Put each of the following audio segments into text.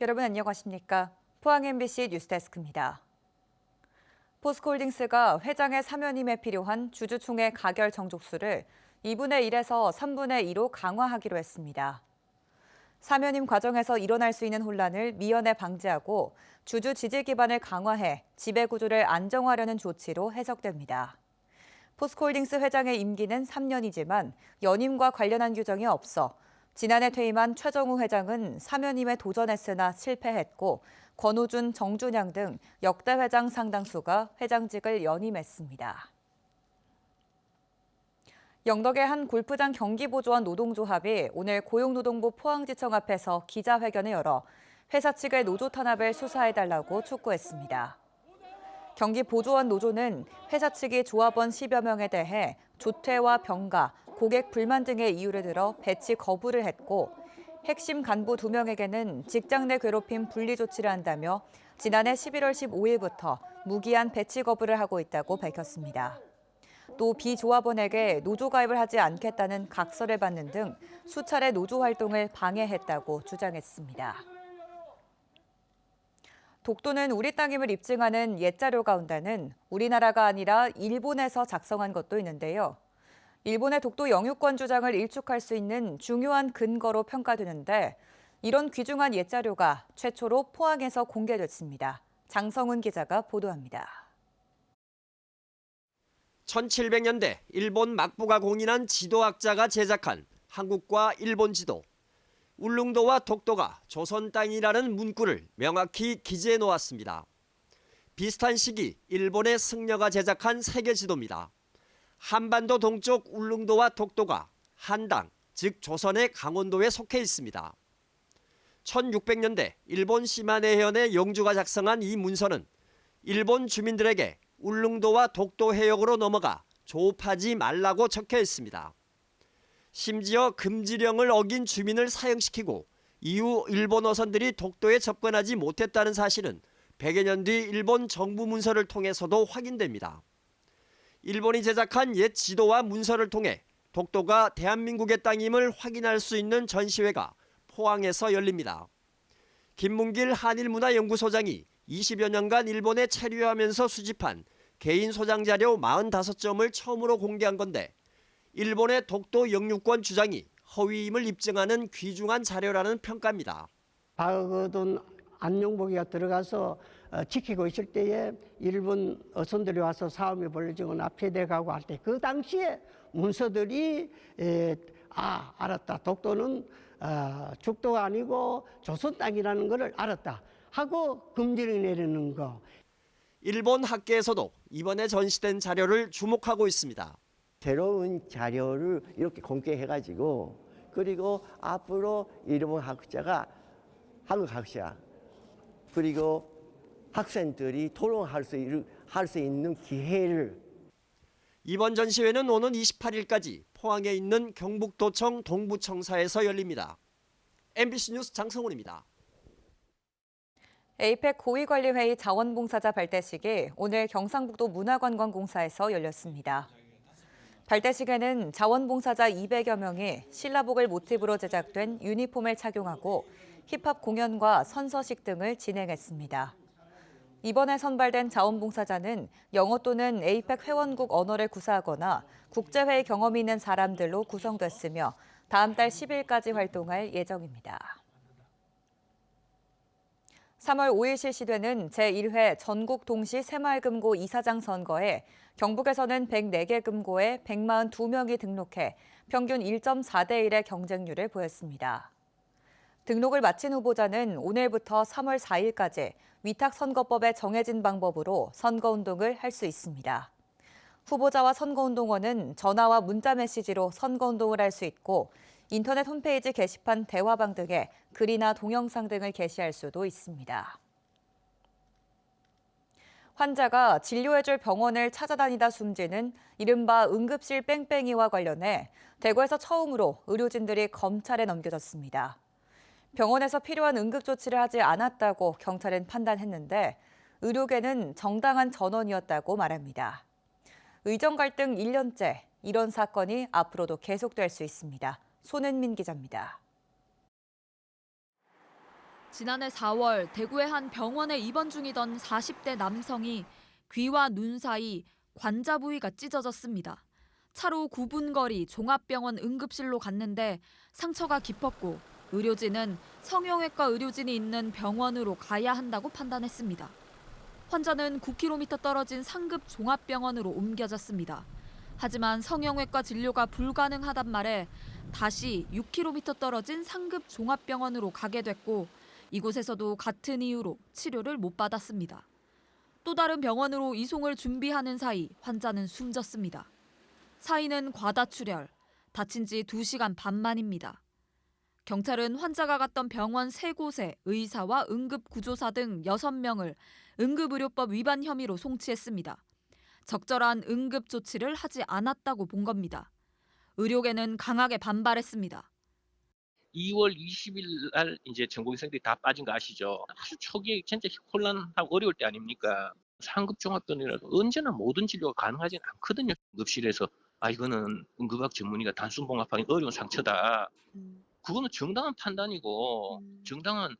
여러분 안녕하십니까? 포항 MBC 뉴스데스크입니다. 포스코홀딩스가 회장의 사면임에 필요한 주주총회 가결 정족수를 2분의 1에서 3분의 2로 강화하기로 했습니다. 사면임 과정에서 일어날 수 있는 혼란을 미연에 방지하고 주주 지지 기반을 강화해 지배 구조를 안정화하려는 조치로 해석됩니다. 포스코홀딩스 회장의 임기는 3년이지만 연임과 관련한 규정이 없어 지난해 퇴임한 최정우 회장은 사면임에 도전했으나 실패했고 권오준, 정준양 등 역대 회장 상당수가 회장직을 연임했습니다. 영덕의 한 골프장 경기보조원 노동조합이 오늘 고용노동부 포항지청 앞에서 기자회견을 열어 회사 측의 노조 탄압을 수사해달라고 촉구했습니다. 경기보조원 노조는 회사 측이 조합원 10여 명에 대해 조퇴와 병가, 고객 불만 등의 이유를 들어 배치 거부를 했고 핵심 간부 2명에게는 직장 내 괴롭힘 분리 조치를 한다며 지난해 11월 15일부터 무기한 배치 거부를 하고 있다고 밝혔습니다. 또 비조합원에게 노조 가입을 하지 않겠다는 각서를 받는 등 수차례 노조 활동을 방해했다고 주장했습니다. 독도는 우리 땅임을 입증하는 옛 자료 가운데는 우리나라가 아니라 일본에서 작성한 것도 있는데요. 일본의 독도 영유권 주장을 일축할 수 있는 중요한 근거로 평가되는데 이런 귀중한 옛 자료가 최초로 포항에서 공개됐습니다. 장성훈 기자가 보도합니다. 1700년대 일본 막부가 공인한 지도학자가 제작한 한국과 일본 지도. 울릉도와 독도가 조선 땅이라는 문구를 명확히 기재해 놓았습니다. 비슷한 시기 일본의 승려가 제작한 세계 지도입니다. 한반도 동쪽 울릉도와 독도가 한당, 즉 조선의 강원도에 속해 있습니다. 1600년대 일본 시마네 해현의 영주가 작성한 이 문서는 일본 주민들에게 울릉도와 독도 해역으로 넘어가 조업하지 말라고 적혀 있습니다. 심지어 금지령을 어긴 주민을 사형시키고 이후 일본 어선들이 독도에 접근하지 못했다는 사실은 100여 년 뒤 일본 정부 문서를 통해서도 확인됩니다. 일본이 제작한 옛 지도와 문서를 통해 독도가 대한민국의 땅임을 확인할 수 있는 전시회가 포항에서 열립니다. 김문길 한일문화연구소장이 20여 년간 일본에 체류하면서 수집한 개인 소장 자료 45점을 처음으로 공개한 건데 일본의 독도 영유권 주장이 허위임을 입증하는 귀중한 자료라는 평가입니다. 박어둔 안용복이가 들어가서 지키고 있을 때에 일본 어선들이 와서 싸움이 벌어지거나 폐대가고 할 때 그 당시에 문서들이 알았다. 독도는 죽도가 아니고 조선 땅이라는 것을 알았다 하고 금지를 내리는 거. 일본 학계에서도 이번에 전시된 자료를 주목하고 있습니다. 새로운 자료를 이렇게 공개해가지고 그리고 앞으로 일본 학자가 한국 학자 그리고 학생들이 토론할 수 있는 기회를 이번 전시회는 오는 28일까지 포항에 있는 경북도청 동부청사에서 열립니다. MBC 뉴스 장성훈입니다. 에이펙 고위관리회의 자원봉사자 발대식이 오늘 경상북도 문화관광공사에서 열렸습니다. 발대식에는 자원봉사자 200여 명이 신라복을 모티브로 제작된 유니폼을 착용하고 힙합 공연과 선서식 등을 진행했습니다. 이번에 선발된 자원봉사자는 영어 또는 에이펙 회원국 언어를 구사하거나 국제회의 경험이 있는 사람들로 구성됐으며 다음 달 10일까지 활동할 예정입니다. 3월 5일 실시되는 제1회 전국 동시 새마을금고 이사장 선거에 경북에서는 104개 금고에 142명이 등록해 평균 1.4대 1의 경쟁률을 보였습니다. 등록을 마친 후보자는 오늘부터 3월 4일까지 위탁선거법에 정해진 방법으로 선거운동을 할 수 있습니다. 후보자와 선거운동원은 전화와 문자 메시지로 선거운동을 할 수 있고 인터넷 홈페이지 게시판 대화방 등에 글이나 동영상 등을 게시할 수도 있습니다. 환자가 진료해줄 병원을 찾아다니다 숨지는 이른바 응급실 뺑뺑이와 관련해 대구에서 처음으로 의료진들이 검찰에 넘겨졌습니다. 병원에서 필요한 응급조치를 하지 않았다고 경찰은 판단했는데 의료계는 정당한 전원이었다고 말합니다. 의정 갈등 1년째, 이런 사건이 앞으로도 계속될 수 있습니다. 손은민 기자입니다. 지난해 4월 대구의 한 병원에 입원 중이던 40대 남성이 귀와 눈 사이 관자 부위가 찢어졌습니다. 차로 9분 거리 종합병원 응급실로 갔는데 상처가 깊었고 의료진은 성형외과 의료진이 있는 병원으로 가야 한다고 판단했습니다. 환자는 9km 떨어진 상급 종합병원으로 옮겨졌습니다. 하지만 성형외과 진료가 불가능하단 말에 다시 6km 떨어진 상급 종합병원으로 가게 됐고 이곳에서도 같은 이유로 치료를 못 받았습니다. 또 다른 병원으로 이송을 준비하는 사이 환자는 숨졌습니다. 사인은 과다출혈, 다친 지 2시간 반 만입니다. 경찰은 환자가 갔던 병원 3곳에 의사와 응급구조사 등 6명을 응급의료법 위반 혐의로 송치했습니다. 적절한 응급 조치를 하지 않았다고 본 겁니다. 의료계는 강하게 반발했습니다. 2월 20일 날 이제 전공의생들이 다 빠진 거 아시죠? 아주 초기에 진짜 혼란하고 어려울 때 아닙니까? 상급 종합병원이라도 언제나 모든 진료가 가능하진 않거든요. 응급실에서 이거는 응급학 전문의가 단순 봉합하기 어려운 상처다. 그거는 정당한 판단이고 정당한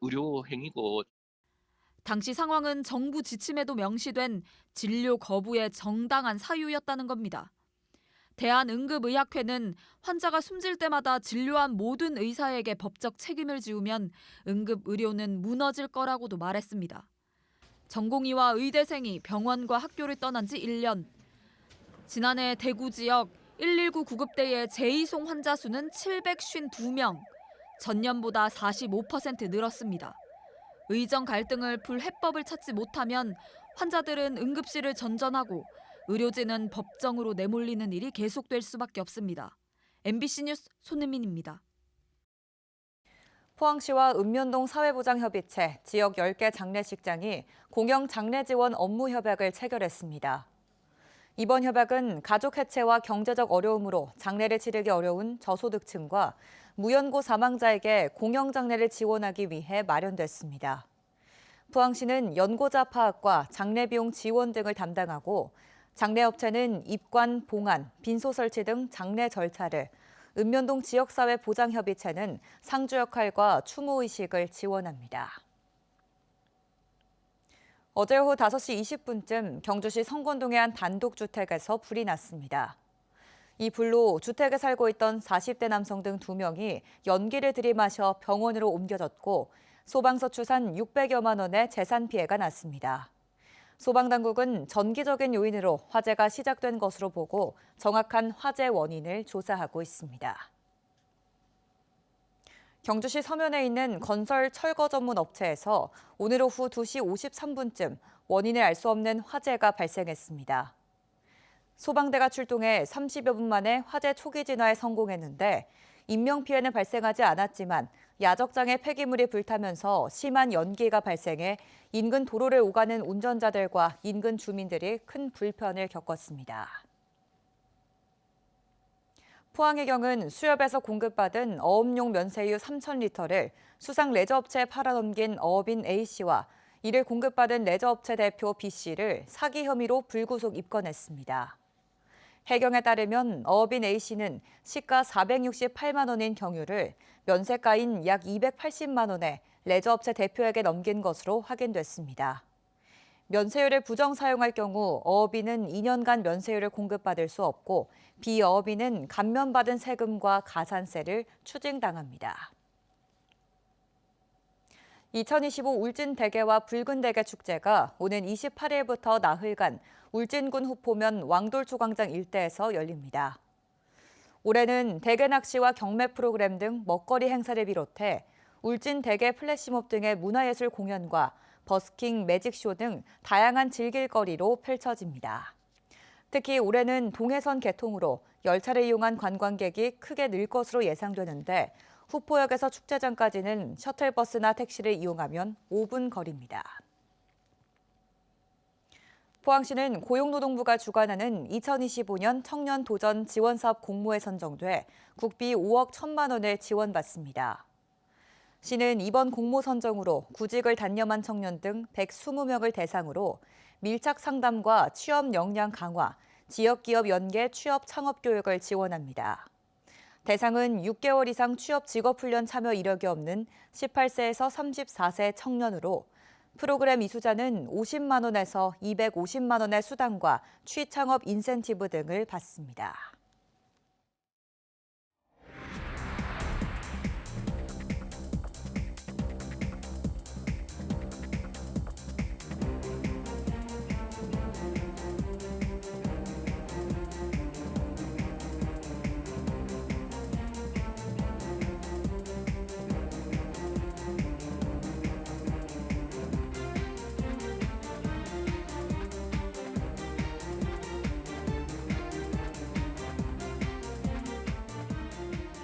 의료 행위고. 당시 상황은 정부 지침에도 명시된 진료 거부의 정당한 사유였다는 겁니다. 대한응급의학회는 환자가 숨질 때마다 진료한 모든 의사에게 법적 책임을 지우면 응급의료는 무너질 거라고도 말했습니다. 전공의와 의대생이 병원과 학교를 떠난 지 1년. 지난해 대구 지역 119 구급대의 재이송 환자 수는 752명, 전년보다 45% 늘었습니다. 의정 갈등을 풀 해법을 찾지 못하면 환자들은 응급실을 전전하고 의료진은 법정으로 내몰리는 일이 계속될 수밖에 없습니다. MBC 뉴스 손은민입니다. 포항시와 읍면동 사회보장협의체 지역 10개 장례식장이 공영 장례 지원 업무 협약을 체결했습니다. 이번 협약은 가족 해체와 경제적 어려움으로 장례를 치르기 어려운 저소득층과 무연고 사망자에게 공영 장례를 지원하기 위해 마련됐습니다. 포항시는 연고자 파악과 장례 비용 지원 등을 담당하고 장례업체는 입관, 봉안, 빈소 설치 등 장례 절차를, 읍면동 지역사회 보장협의체는 상주 역할과 추모 의식을 지원합니다. 어제 오후 5시 20분쯤 경주시 성권동의 한 단독주택에서 불이 났습니다. 이 불로 주택에 살고 있던 40대 남성 등 2명이 연기를 들이마셔 병원으로 옮겨졌고 소방서 추산 600여만 원의 재산 피해가 났습니다. 소방당국은 전기적인 요인으로 화재가 시작된 것으로 보고 정확한 화재 원인을 조사하고 있습니다. 경주시 서면에 있는 건설 철거 전문 업체에서 오늘 오후 2시 53분쯤 원인을 알 수 없는 화재가 발생했습니다. 소방대가 출동해 30여 분 만에 화재 초기 진화에 성공했는데 인명피해는 발생하지 않았지만 야적장에 폐기물이 불타면서 심한 연기가 발생해 인근 도로를 오가는 운전자들과 인근 주민들이 큰 불편을 겪었습니다. 포항해경은 수협에서 공급받은 어업용 면세유 3,000리터를 수상 레저업체에 팔아넘긴 어업인 A씨와 이를 공급받은 레저업체 대표 B씨를 사기 혐의로 불구속 입건했습니다. 해경에 따르면 어업인 A씨는 시가 468만 원인 경유를 면세가인 약 280만 원에 레저업체 대표에게 넘긴 것으로 확인됐습니다. 면세유를 부정 사용할 경우 어업인은 2년간 면세유를 공급받을 수 없고 비어업인은 감면받은 세금과 가산세를 추징당합니다. 2025 울진대게와 붉은대게 축제가 오는 28일부터 나흘간 울진군 후포면 왕돌초광장 일대에서 열립니다. 올해는 대게 낚시와 경매 프로그램 등 먹거리 행사를 비롯해 울진대게 플래시몹 등의 문화예술 공연과 버스킹, 매직쇼 등 다양한 즐길거리로 펼쳐집니다. 특히 올해는 동해선 개통으로 열차를 이용한 관광객이 크게 늘 것으로 예상되는데 후포역에서 축제장까지는 셔틀버스나 택시를 이용하면 5분 거리입니다. 포항시는 고용노동부가 주관하는 2025년 청년 도전 지원사업 공모에 선정돼 국비 5억 1천만 원을 지원받습니다. 시는 이번 공모 선정으로 구직을 단념한 청년 등 120명을 대상으로 밀착 상담과 취업 역량 강화, 지역기업 연계 취업 창업 교육을 지원합니다. 대상은 6개월 이상 취업 직업훈련 참여 이력이 없는 18세에서 34세 청년으로 프로그램 이수자는 50만 원에서 250만 원의 수당과 취창업 인센티브 등을 받습니다.